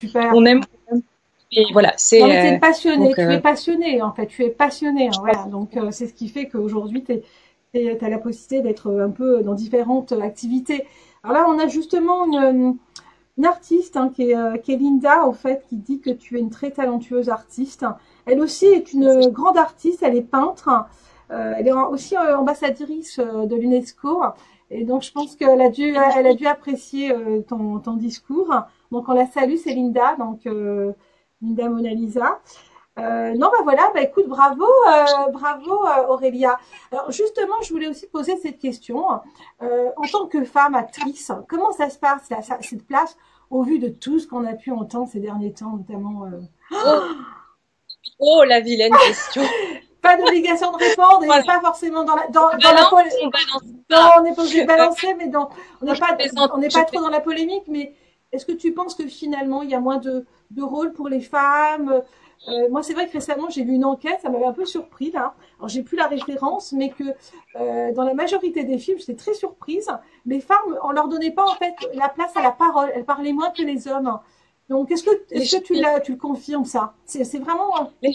Super. on aime. Et voilà, Non, mais tu es c'est une passionnée, donc tu es passionnée, en fait, tu es passionnée, hein, voilà. Donc, c'est ce qui fait qu'aujourd'hui, tu as la possibilité d'être un peu dans différentes activités. Alors là, on a justement une artiste hein, qui est Linda, au fait, qui dit que tu es une très talentueuse artiste. Elle aussi est une grande artiste, elle est peintre, elle est aussi ambassadrice de l'UNESCO. Et donc, je pense elle a dû apprécier ton discours. Donc, on la salue, c'est Linda, donc Linda Mona Lisa. Non, bah voilà, bah écoute, bravo Aurélia. Alors justement, je voulais aussi poser cette question. En tant que femme actrice, comment ça se passe cette place au vu de tout ce qu'on a pu entendre ces derniers temps, notamment. oh, oh la vilaine question. Pas d'obligation de répondre et Voilà, pas forcément on dans la balance ou on balance non, pas. on n'est pas obligé de balancer, mais Non, je plaisante, on n'est pas trop dans la polémique. Mais est-ce que tu penses que finalement il y a moins de rôle pour les femmes? Moi, c'est vrai que récemment j'ai vu une enquête, ça m'avait un peu surpris là. Alors j'ai plus la référence, mais que dans la majorité des films, j'étais très surprise. Les femmes, on leur donnait pas en fait la place à la parole. Elles parlaient moins que les hommes. Donc les, est-ce que tu le confirmes ça? C'est vraiment les,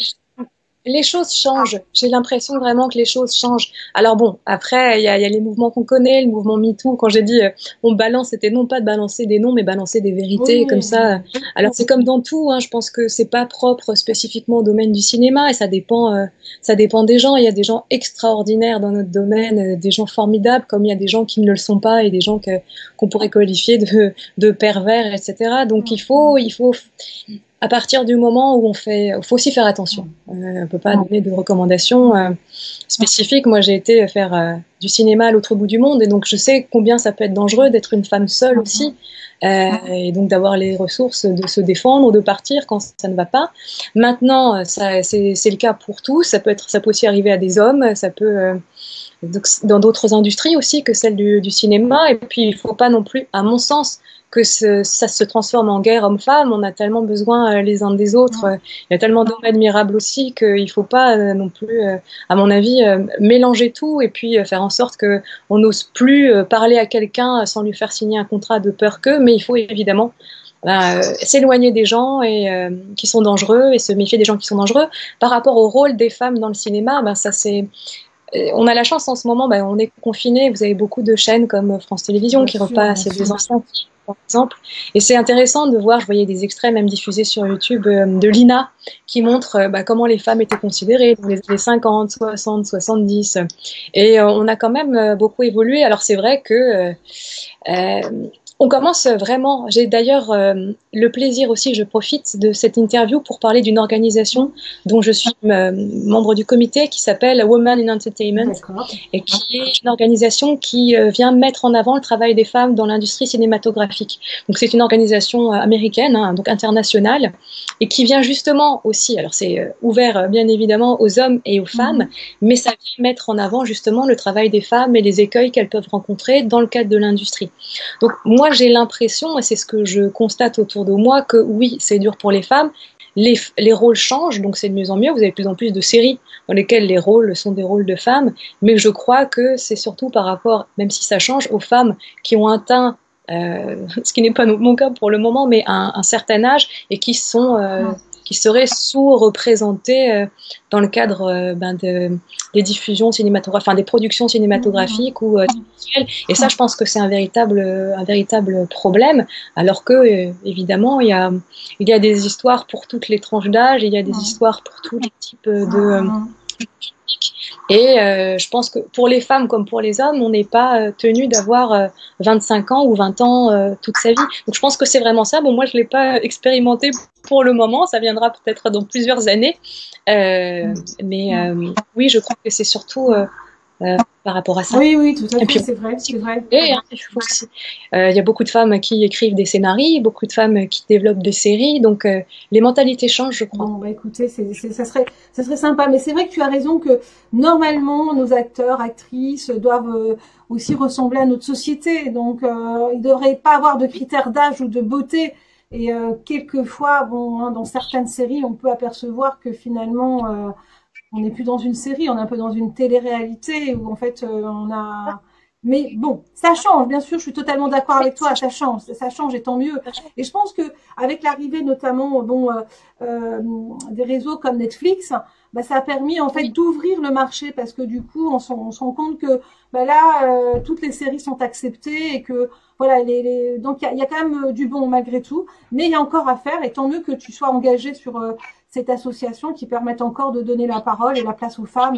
les choses changent. J'ai l'impression vraiment que les choses changent. Alors bon, après, il y a les mouvements qu'on connaît, le mouvement MeToo. Quand j'ai dit on balance, c'était non pas de balancer des noms, mais balancer des vérités comme oui, ça. Alors c'est comme dans tout, hein, je pense que c'est pas propre spécifiquement au domaine du cinéma et ça dépend des gens. Il y a des gens extraordinaires dans notre domaine, des gens formidables, comme il y a des gens qui ne le sont pas et des gens qu'on pourrait qualifier de pervers, etc. Donc il faut à partir du moment où faut aussi faire attention. On peut pas donner de recommandations spécifiques. Moi, j'ai été faire du cinéma à l'autre bout du monde, et donc je sais combien ça peut être dangereux d'être une femme seule aussi, et donc d'avoir les ressources de se défendre, de partir quand ça ne va pas. Maintenant, c'est le cas pour tous. Ça peut aussi arriver à des hommes. Ça peut dans d'autres industries aussi que celle du cinéma. Et puis, il ne faut pas non plus, à mon sens, que ça se transforme en guerre homme-femme. On a tellement besoin les uns des autres. Il y a tellement d'hommes admirables aussi qu'il ne faut pas non plus, à mon avis, mélanger tout et puis faire en sorte qu'on n'ose plus parler à quelqu'un sans lui faire signer un contrat de peur que. Mais il faut évidemment s'éloigner des gens qui sont dangereux et se méfier des gens qui sont dangereux. Par rapport au rôle des femmes dans le cinéma, ça c'est on a la chance en ce moment, on est confiné. Vous avez beaucoup de chaînes comme France Télévisions bien qui sûr, bien repassent, il y a sûr. des anciens, par exemple. Et c'est intéressant de voir, je voyais des extraits même diffusés sur YouTube de l'INA qui montrent comment les femmes étaient considérées dans les années 50, 60, 70. Et on a quand même beaucoup évolué. Alors c'est vrai que on commence vraiment. J'ai d'ailleurs le plaisir aussi, je profite de cette interview pour parler d'une organisation dont je suis membre du comité qui s'appelle Women in Entertainment D'accord. et qui est une organisation qui vient mettre en avant le travail des femmes dans l'industrie cinématographique. Donc c'est une organisation américaine, hein, donc internationale, et qui vient justement aussi, alors c'est ouvert bien évidemment aux hommes et aux femmes, mais ça vient mettre en avant justement le travail des femmes et les écueils qu'elles peuvent rencontrer dans le cadre de l'industrie. Donc moi j'ai l'impression, et c'est ce que je constate autour de moi, que oui, c'est dur pour les femmes, les rôles changent, donc c'est de mieux en mieux, vous avez de plus en plus de séries dans lesquelles les rôles sont des rôles de femmes, mais je crois que c'est surtout par rapport, même si ça change, aux femmes qui ont atteint, ce qui n'est pas mon cas pour le moment, mais un certain âge, et qui seraient sous-représentées dans le cadre des diffusions cinématographiques, enfin des productions cinématographiques ou télévisuelles. Et ça, je pense que c'est un véritable problème, alors que, évidemment, il y a des histoires pour toutes les tranches d'âge, il y a des histoires pour tous les types de et je pense que pour les femmes comme pour les hommes, on n'est pas tenu d'avoir 25 ans ou 20 ans toute sa vie. Donc je pense que c'est vraiment ça. Bon, moi, je ne l'ai pas expérimenté pour le moment. Ça viendra peut-être dans plusieurs années. Mais oui, je crois que c'est surtout par rapport à ça. Oui, oui, tout à Et fait, puis, c'est vrai, c'est vrai. il y a beaucoup de femmes qui écrivent des scénarios, beaucoup de femmes qui développent des séries. Donc, les mentalités changent, je crois. Bon, bah écoutez, ça serait sympa. Mais c'est vrai que tu as raison que normalement, nos acteurs, actrices doivent aussi ressembler à notre société. Donc, ils ne devraient pas avoir de critères d'âge ou de beauté. Et quelquefois, bon, hein, dans certaines séries, on peut apercevoir que finalement, on n'est plus dans une série, on est un peu dans une télé-réalité où en fait, on a Mais bon, ça change, bien sûr, je suis totalement d'accord avec toi, ça change et tant mieux. Et je pense que avec l'arrivée notamment des réseaux comme Netflix, bah, ça a permis en fait Oui, d'ouvrir le marché parce que du coup on se rend compte que bah, là toutes les séries sont acceptées et que voilà donc il y a quand même du bon malgré tout, mais il y a encore à faire et tant mieux que tu sois engagé sur cette association qui permet encore de donner la parole et la place aux femmes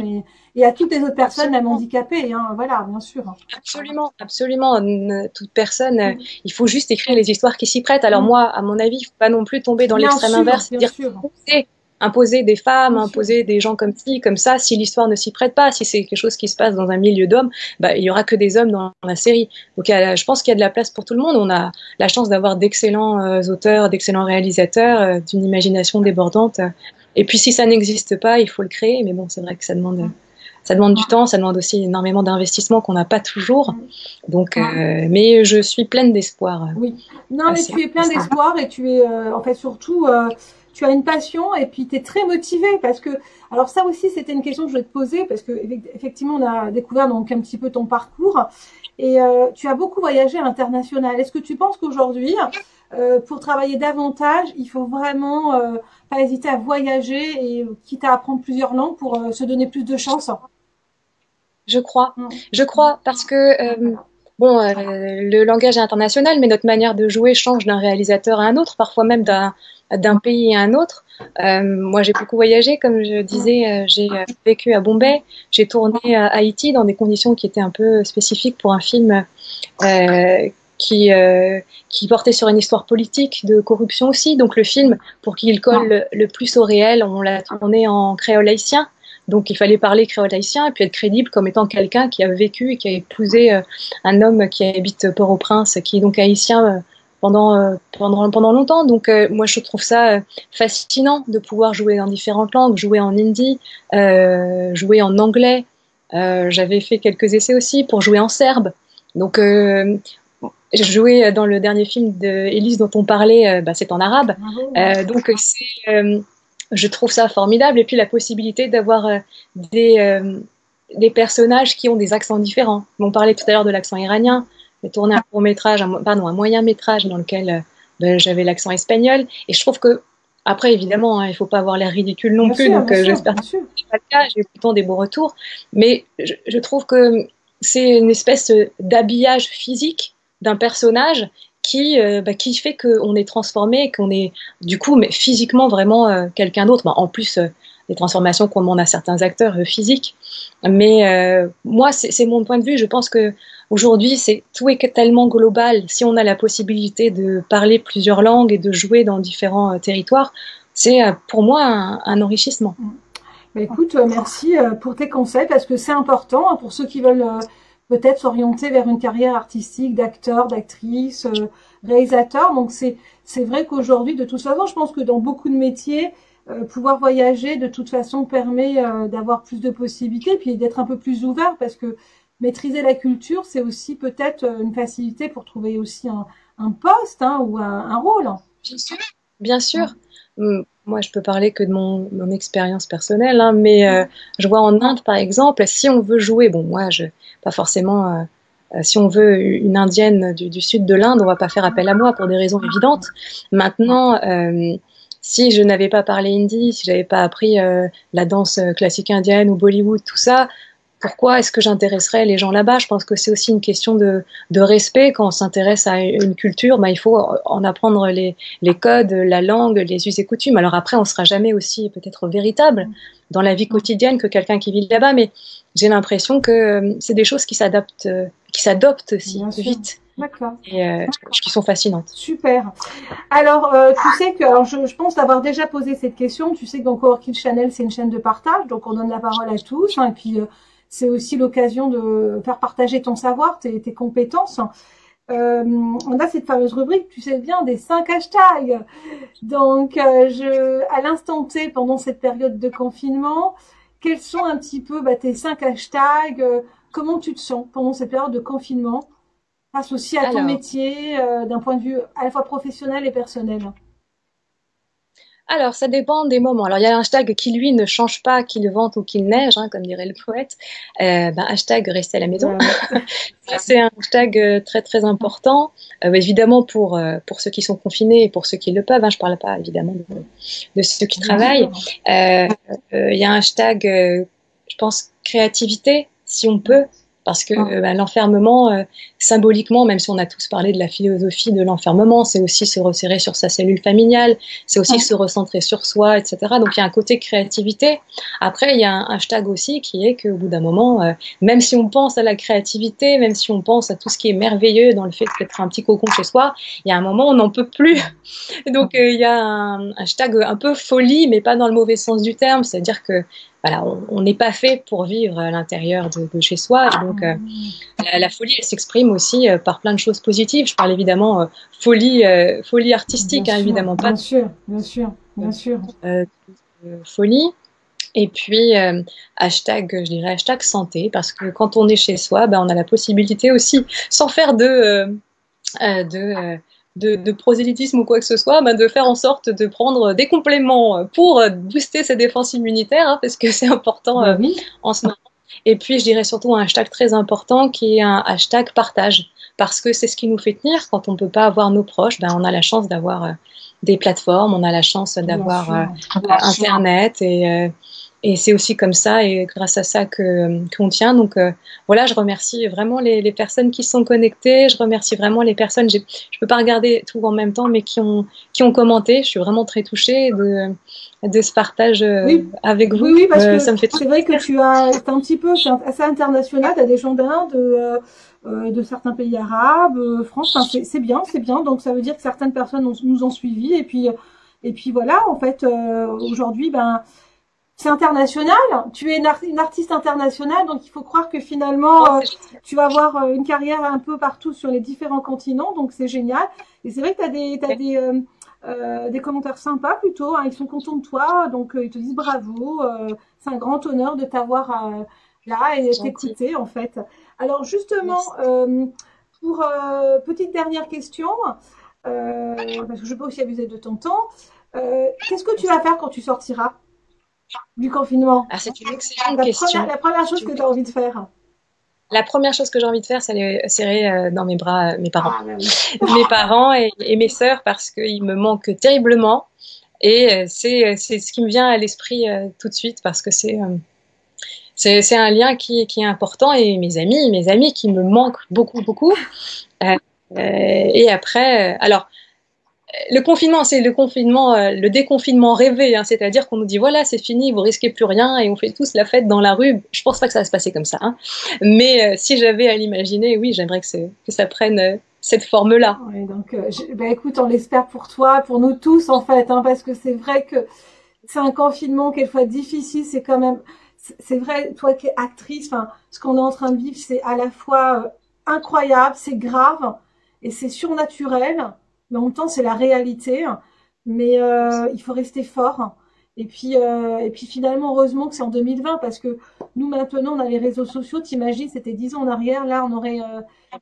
et à toutes les autres personnes, même absolument. handicapées, hein, voilà, bien sûr. Absolument, absolument. Toute personne, Mm, il faut juste écrire les histoires qui s'y prêtent. Alors mm. moi, à mon avis, il faut pas non plus tomber dans Bien l'extrême sûr, inverse, bien dire sûr, imposer, imposer des femmes, bien sûr. imposer des gens comme ci, comme ça. Si l'histoire ne s'y prête pas, si c'est quelque chose qui se passe dans un milieu d'hommes, bah, il y aura que des hommes dans la série. Donc je pense qu'il y a de la place pour tout le monde. On a la chance d'avoir d'excellents auteurs, d'excellents réalisateurs, d'une imagination débordante. Et puis si ça n'existe pas, il faut le créer. Mais bon, c'est vrai que Mm, ça demande du temps, ça demande aussi énormément d'investissement qu'on n'a pas toujours. mm. Donc, mais je suis pleine d'espoir Oui. Non, mais tu es à plein ce niveau. d'espoir et tu es, en fait, surtout, tu as une passion et puis tu es très motivé parce que, alors ça aussi, c'était une question que je voulais te poser parce que, effectivement, on a découvert donc un petit peu ton parcours et tu as beaucoup voyagé à l'international. Est-ce que tu penses qu'aujourd'hui, pour travailler davantage, il faut vraiment pas hésiter à voyager et quitte à apprendre plusieurs langues pour se donner plus de chance? Je crois. Mm. Je crois parce que bon, le langage est international, mais notre manière de jouer change d'un réalisateur à un autre, parfois même d'un pays à un autre. Moi, j'ai beaucoup voyagé, comme je Mm. disais, j'ai vécu à Bombay, j'ai tourné à Haïti dans des conditions qui étaient un peu spécifiques pour un film euh, qui, euh, qui portait sur une histoire politique de corruption aussi. Donc le film, pour qu'il colle le plus au réel, on l'a tourné en créole haïtien. Donc il fallait parler créole haïtien et puis être crédible comme étant quelqu'un qui a vécu et qui a épousé un homme qui habite Port-au-Prince, qui est donc haïtien pendant longtemps. Donc moi je trouve ça fascinant de pouvoir jouer dans différentes langues, jouer en hindi, jouer en anglais. J'avais fait quelques essais aussi pour jouer en serbe. Donc j'ai joué dans le dernier film d'Élise dont on parlait, bah, c'est en arabe. Bravo, ouais. Donc je trouve ça formidable. Et puis la possibilité d'avoir des, euh, des personnages qui ont des accents différents. On parlait tout à l'heure de l'accent iranien. J'ai tourné un court métrage, pardon, un moyen métrage dans lequel ben, j'avais l'accent espagnol. Et je trouve que, après, évidemment, hein, il ne faut pas avoir l'air ridicule non Bien plus. sûr, Donc bien sûr, j'espère bien que sûr. ce n'est pas le cas. J'ai eu plutôt des bons retours. Mais je trouve que c'est une espèce d'habillage physique d'un personnage qui fait qu'on est transformé, qu'on est du coup mais physiquement vraiment quelqu'un d'autre. Bah, en plus des transformations qu'on demande à certains acteurs physiques. Mais moi, c'est mon point de vue. Je pense que aujourd'hui, tout est tellement global. Si on a la possibilité de parler plusieurs langues et de jouer dans différents territoires, c'est pour moi un enrichissement. Mm. Bah, écoute, merci pour tes conseils parce que c'est important hein, pour ceux qui veulent peut-être s'orienter vers une carrière artistique d'acteur, d'actrice, réalisateur. Donc c'est vrai qu'aujourd'hui, de toute façon, je pense que dans beaucoup de métiers, pouvoir voyager de toute façon permet d'avoir plus de possibilités, puis d'être un peu plus ouvert parce que maîtriser la culture, c'est aussi peut-être une facilité pour trouver aussi un poste hein, ou un rôle. Bien sûr. Bien sûr. Mm. Moi, je peux parler que de mon expérience personnelle, hein, mais je vois en Inde, par exemple, si on veut jouer, bon, moi, pas forcément, si on veut une Indienne du sud de l'Inde, on va pas faire appel à moi pour des raisons évidentes. Maintenant, si je n'avais pas parlé hindi, si j'avais pas appris la danse classique indienne ou Bollywood, tout ça, pourquoi est-ce que j'intéresserais les gens là-bas? Je pense que c'est aussi une question de respect. Quand on s'intéresse à une culture, bah, il faut en apprendre les codes, la langue, les us et coutumes. Alors après, on sera jamais aussi peut-être véritable dans la vie quotidienne que quelqu'un qui vit là-bas, mais j'ai l'impression que c'est des choses qui s'adoptent aussi Bien sûr. vite D'accord. et qui sont fascinantes. Super. Alors, tu sais que, alors je pense avoir déjà posé cette question. Tu sais que donc Overkill Channel, c'est une chaîne de partage, donc on donne la parole à tous. Hein, et puis, c'est aussi l'occasion de faire partager ton savoir, tes compétences. On a cette fameuse rubrique, tu sais bien, des 5 hashtags. Donc, à l'instant T, pendant cette période de confinement, quels sont un petit peu tes 5 hashtags comment tu te sens pendant cette période de confinement? Face aussi à ton Alors, métier, d'un point de vue à la fois professionnel et personnel. Alors, ça dépend des moments. Alors, il y a un hashtag qui, lui, ne change pas qu'il vente ou qu'il neige, hein, comme dirait le poète. Hashtag rester à la maison. Ça, c'est un hashtag très, très important. Évidemment, pour ceux qui sont confinés et pour ceux qui le peuvent. Hein, je ne parle pas, évidemment, de ceux qui travaillent. Il y a un hashtag, je pense, créativité, si on peut. Parce que l'enfermement, symboliquement, même si on a tous parlé de la philosophie de l'enfermement, c'est aussi se resserrer sur sa cellule familiale, c'est aussi se recentrer sur soi, etc. Donc il y a un côté créativité. Après, il y a un hashtag aussi qui est qu'au bout d'un moment, même si on pense à la créativité, même si on pense à tout ce qui est merveilleux dans le fait d'être un petit cocon chez soi, il y a un moment où on n'en peut plus. Donc il y a un hashtag un peu folie, mais pas dans le mauvais sens du terme, c'est-à-dire que voilà, on n'est pas fait pour vivre à l'intérieur de chez soi. Et donc, la folie, elle s'exprime aussi par plein de choses positives. Je parle évidemment folie artistique, hein, évidemment pas. Bien sûr. Folie. Et puis, je dirais hashtag santé, parce que quand on est chez soi, on a la possibilité aussi, sans faire de prosélytisme ou quoi que ce soit, de faire en sorte de prendre des compléments pour booster ses défenses immunitaires, hein, parce que c'est important en ce moment. Et puis, je dirais surtout un hashtag très important qui est un hashtag partage, parce que c'est ce qui nous fait tenir quand on ne peut pas avoir nos proches. On a la chance d'avoir des plateformes, on a la chance d'avoir Internet et c'est aussi comme ça et grâce à ça qu'on tient. Donc voilà, je remercie vraiment les personnes qui sont connectées. Je remercie vraiment les personnes. Je peux pas regarder tout en même temps, mais qui ont commenté. Je suis vraiment très touchée de ce partage avec vous. Oui, parce que ça me fait c'est vrai que c'est un petit peu, c'est assez international. Tu as des gens d'Inde, de certains pays arabes, France. Enfin, c'est bien. Donc ça veut dire que certaines personnes nous ont suivis et puis voilà. En fait, aujourd'hui, c'est international. Tu es une artiste internationale, donc il faut croire que finalement, tu vas avoir une carrière un peu partout sur les différents continents, donc c'est génial. Et c'est vrai que t'as des commentaires sympas plutôt, hein, ils sont contents de toi, donc ils te disent bravo. C'est un grand honneur de t'avoir là et de t'écouter en fait. Alors justement, pour petite dernière question, parce que je peux aussi abuser de ton temps, qu'est-ce que tu vas faire quand tu sortiras du confinement? C'est une excellente question. La première chose que tu as envie de faire? La première chose que j'ai envie de faire, c'est serrer dans mes bras mes parents. Mes parents et mes sœurs, parce qu'ils me manquent terriblement. Et c'est ce qui me vient à l'esprit tout de suite, parce que c'est un lien qui est important. Et mes amis qui me manquent beaucoup. Et après, alors, le confinement, c'est le déconfinement rêvé, hein, c'est-à-dire qu'on nous dit voilà, c'est fini, vous risquez plus rien et on fait tous la fête dans la rue. Je pense pas que ça va se passer comme ça, hein. Mais si j'avais à l'imaginer, oui, j'aimerais que ça prenne cette forme-là. Ouais, donc, écoute, on l'espère pour toi, pour nous tous en fait, hein, parce que c'est vrai que c'est un confinement quelquefois difficile. C'est quand même, c'est vrai, toi qui es actrice, enfin, ce qu'on est en train de vivre, c'est à la fois incroyable, c'est grave et c'est surnaturel. Mais en même temps, c'est la réalité. Mais il faut rester fort. Et puis finalement, heureusement que c'est en 2020 parce que nous maintenant, on a les réseaux sociaux. T'imagines, c'était 10 ans en arrière. Là,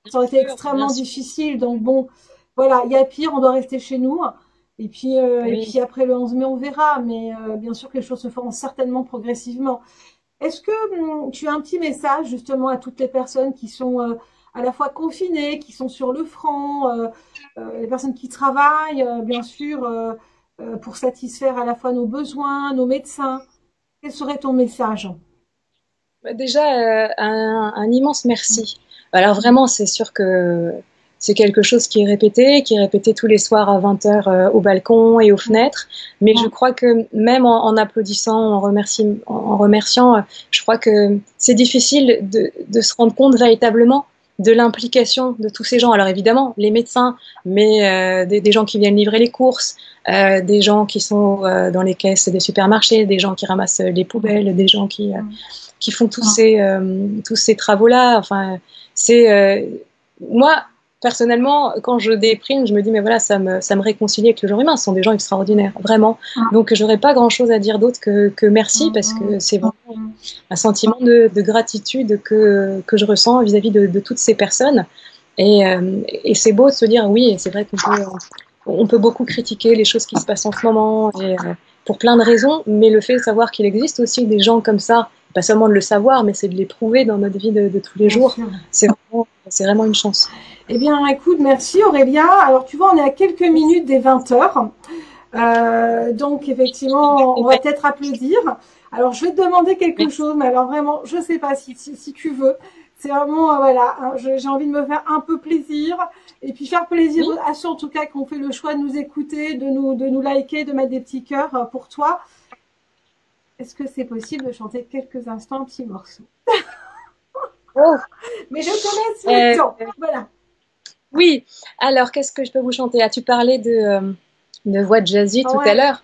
ça aurait été extrêmement difficile. Donc bon, voilà, il y a pire. On doit rester chez nous. Et puis après le 11 mai, on verra. Mais bien sûr que les choses se feront certainement progressivement. Est-ce que tu as un petit message justement à toutes les personnes qui sont à la fois confinées, qui sont sur le front, les personnes qui travaillent, bien sûr, pour satisfaire à la fois nos besoins, nos médecins? Quel serait ton message? Déjà, un immense merci. Alors vraiment, c'est sûr que c'est quelque chose qui est répété tous les soirs à 20h au balcon et aux fenêtres. Mais je crois que même en applaudissant, en remerciant, je crois que c'est difficile de se rendre compte véritablement de l'implication de tous ces gens. Alors évidemment, les médecins, mais des gens qui viennent livrer les courses, des gens qui sont dans les caisses des supermarchés, des gens qui ramassent les poubelles, des gens qui font tous ces travaux-là. Enfin, moi, personnellement, quand je déprime, je me dis, mais voilà, ça me réconcilie avec le genre humain. Ce sont des gens extraordinaires, vraiment. Donc, j'aurais pas grand-chose à dire d'autre que merci, parce que c'est vraiment un sentiment de gratitude que je ressens vis-à-vis de toutes ces personnes. Et c'est beau de se dire, oui, c'est vrai qu'on peut on peut beaucoup critiquer les choses qui se passent en ce moment et, pour plein de raisons, mais le fait de savoir qu'il existe aussi des gens comme ça, pas seulement de le savoir, mais c'est de l'éprouver dans notre vie de tous les jours, c'est vraiment une chance. Eh bien, écoute, merci Aurélia. Alors, tu vois, on est à quelques minutes des 20 heures. Donc, effectivement, on va peut-être applaudir. Alors, je vais te demander quelque chose, mais alors vraiment, je sais pas si tu veux. C'est vraiment, voilà, hein, j'ai envie de me faire un peu plaisir et puis faire plaisir à ceux, en tout cas, qui ont fait le choix de nous écouter, de nous liker, de mettre des petits cœurs pour toi. Est-ce que c'est possible de chanter quelques instants un petit morceau? Oh. Mais je te laisse le temps. Voilà. Oui, alors qu'est-ce que je peux vous chanter? Tu parlais de voix jazzy tout à l'heure.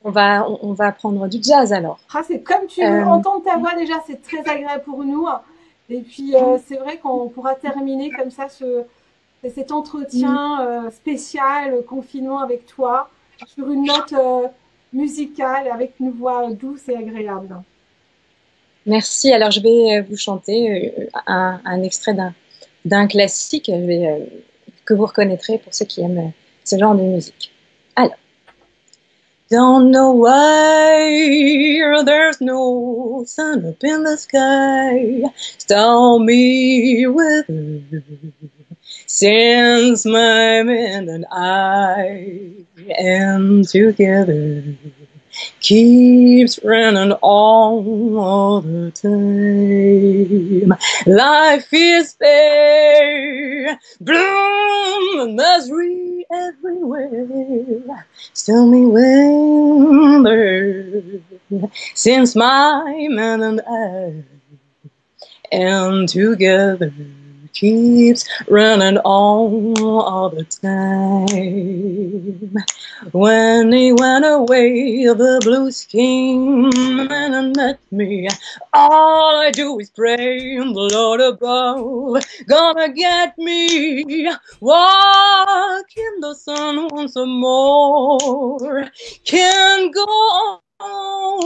On va prendre du jazz alors. Ah, c'est comme tu veux. Entendre ta voix déjà, c'est très agréable pour nous. Et puis, c'est vrai qu'on pourra terminer comme ça cet entretien spécial confinement avec toi sur une note musicale avec une voix douce et agréable. Merci. Alors, je vais vous chanter un extrait d'un classique que vous reconnaîtrez pour ceux qui aiment ce genre de musique. Alors. Don't know why there's no sun up in the sky, stormy weather, since my man and I am together, keeps running on all the time. Life is fair, bloom and misery everywhere, stormy weather, since my man and I am together, keeps running on all the time. When he went away, the blues came and met me. All I do is pray, the Lord above gonna get me. Walk in the sun once more, can't go on. All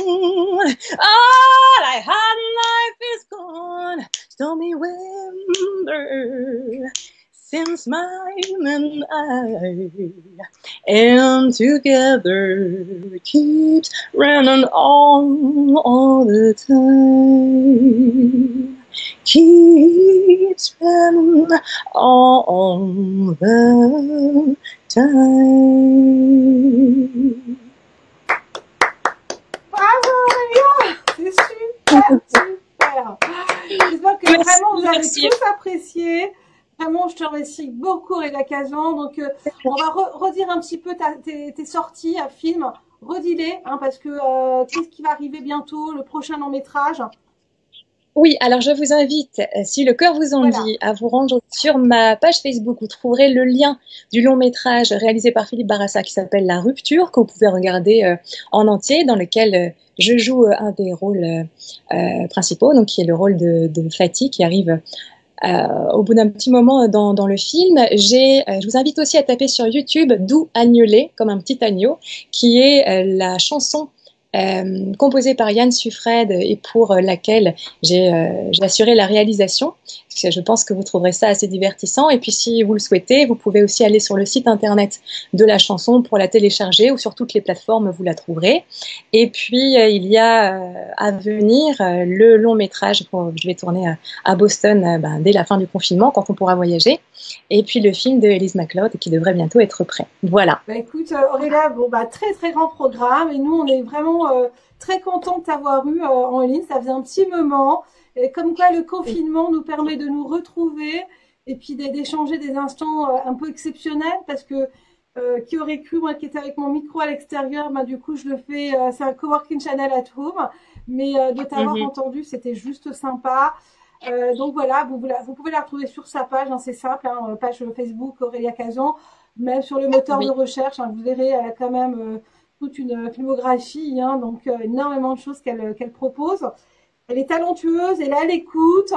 I had in life is gone, stormy weather, since my man and I am together, keeps running on all the time, keeps running all the time. Bravo, c'est super, super. J'espère que vraiment vous avez tous apprécié. Vraiment, je te remercie beaucoup, Aurélia Kazan. Donc, on va redire un petit peu tes sorties à film. Redis-les, hein, parce que qu'est-ce qui va arriver bientôt, le prochain long métrage? Oui, alors je vous invite, si le cœur vous en dit, à vous rendre sur ma page Facebook. Vous trouverez le lien du long métrage réalisé par Philippe Barassa qui s'appelle La Rupture, que vous pouvez regarder en entier, dans lequel je joue un des rôles principaux, donc qui est le rôle de Fatih, qui arrive au bout d'un petit moment dans le film. Je vous invite aussi à taper sur YouTube Doux Agnelet, comme un petit agneau, qui est la chanson composée par Yann Suffred et pour laquelle j'ai assuré la réalisation. Je pense que vous trouverez ça assez divertissant. Et puis si vous le souhaitez, vous pouvez aussi aller sur le site internet de la chanson pour la télécharger, ou sur toutes les plateformes vous la trouverez. Et puis il y a à venir le long métrage, je vais tourner à Boston dès la fin du confinement, quand on pourra voyager. Et puis le film de Elise McLeod qui devrait bientôt être prêt. Voilà. Bah écoute Aurélia, très très grand programme, et nous on est vraiment très contents de t'avoir eu en ligne. Ça faisait un petit moment. Et comme quoi le confinement nous permet de nous retrouver et puis d'échanger des instants un peu exceptionnels, parce que qui aurait cru, moi qui étais avec mon micro à l'extérieur, du coup je le fais, c'est un coworking channel at home, mais de t'avoir entendu, c'était juste sympa. Donc voilà, vous pouvez la retrouver sur sa page, hein, c'est simple, hein, page Facebook Aurélia Kazan, même sur le moteur de recherche, hein, vous verrez, elle a quand même toute une filmographie, hein, donc énormément de choses qu'elle propose. Elle est talentueuse, elle est à l'écoute,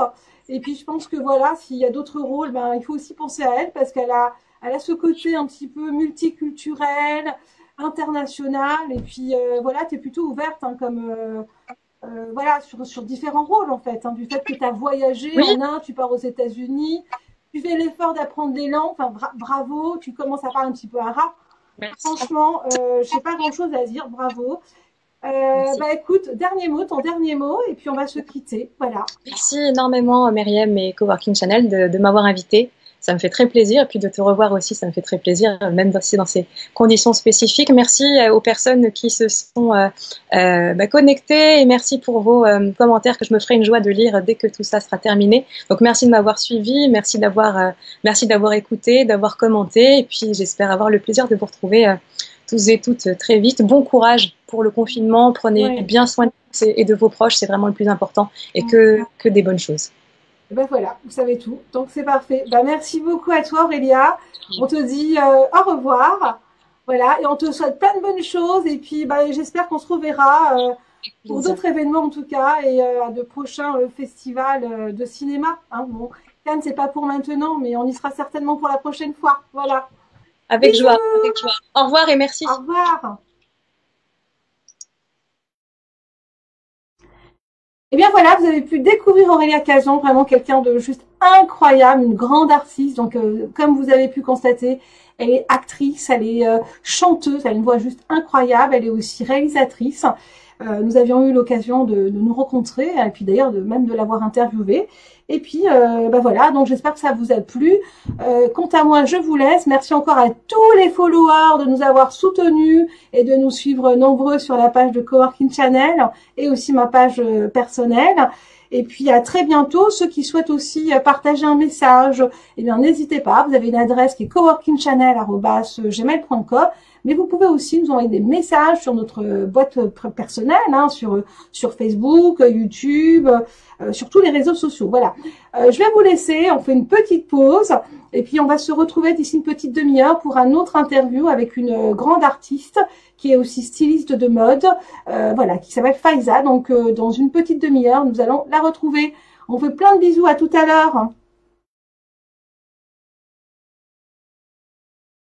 et puis je pense que voilà, s'il y a d'autres rôles, il faut aussi penser à elle, parce qu'elle a ce côté un petit peu multiculturel, international, et puis voilà, tu es plutôt ouverte, hein, comme voilà, sur différents rôles en fait, hein, du fait que tu as voyagé en Inde, tu pars aux États-Unis, tu fais l'effort d'apprendre des langues, enfin bravo, tu commences à parler un petit peu arabe. Merci. Franchement, j'ai pas grand-chose à dire. Bravo. Bah écoute, ton dernier mot, et puis on va se quitter. Voilà. Merci énormément, Myriam et Coworking Channel, de m'avoir invité. Ça me fait très plaisir. Et puis de te revoir aussi, ça me fait très plaisir, même dans ces conditions spécifiques. Merci aux personnes qui se sont connectées, et merci pour vos commentaires que je me ferai une joie de lire dès que tout ça sera terminé. Donc merci de m'avoir suivi, merci d'avoir écouté, d'avoir commenté. Et puis j'espère avoir le plaisir de vous retrouver tous et toutes très vite. Bon courage pour le confinement. Prenez bien soin de vous et de vos proches. C'est vraiment le plus important, et que des bonnes choses. Et ben voilà, vous savez tout. Donc c'est parfait. Bah merci beaucoup à toi, Aurélia. On te dit au revoir. Voilà, et on te souhaite plein de bonnes choses. Et puis bah, j'espère qu'on se reverra pour d'autres événements en tout cas, et de prochains festivals de cinéma. Hein. Bon, Cannes, c'est pas pour maintenant, mais on y sera certainement pour la prochaine fois. Voilà. Avec joie, avec joie. Au revoir et merci. Au revoir. Et bien voilà, vous avez pu découvrir Aurélia Cazon, vraiment quelqu'un de juste incroyable, une grande artiste. Donc comme vous avez pu constater, elle est actrice, elle est chanteuse, elle a une voix juste incroyable, elle est aussi réalisatrice. Nous avions eu l'occasion de nous rencontrer, et puis d'ailleurs même de l'avoir interviewée. Et puis voilà, donc j'espère que ça vous a plu. Quant à moi, je vous laisse. Merci encore à tous les followers de nous avoir soutenus et de nous suivre nombreux sur la page de Coworking Channel et aussi ma page personnelle. Et puis à très bientôt. Ceux qui souhaitent aussi partager un message, eh bien n'hésitez pas. Vous avez une adresse qui est coworkingchannel@gmail.com. Mais vous pouvez aussi nous envoyer des messages sur notre boîte personnelle, hein, sur Facebook, YouTube, sur tous les réseaux sociaux. Voilà. Je vais vous laisser. On fait une petite pause. Et puis, on va se retrouver d'ici une petite demi-heure pour un autre interview avec une grande artiste qui est aussi styliste de mode, voilà, qui s'appelle Faiza. Donc, dans une petite demi-heure, nous allons la retrouver. On fait plein de bisous. À tout à l'heure.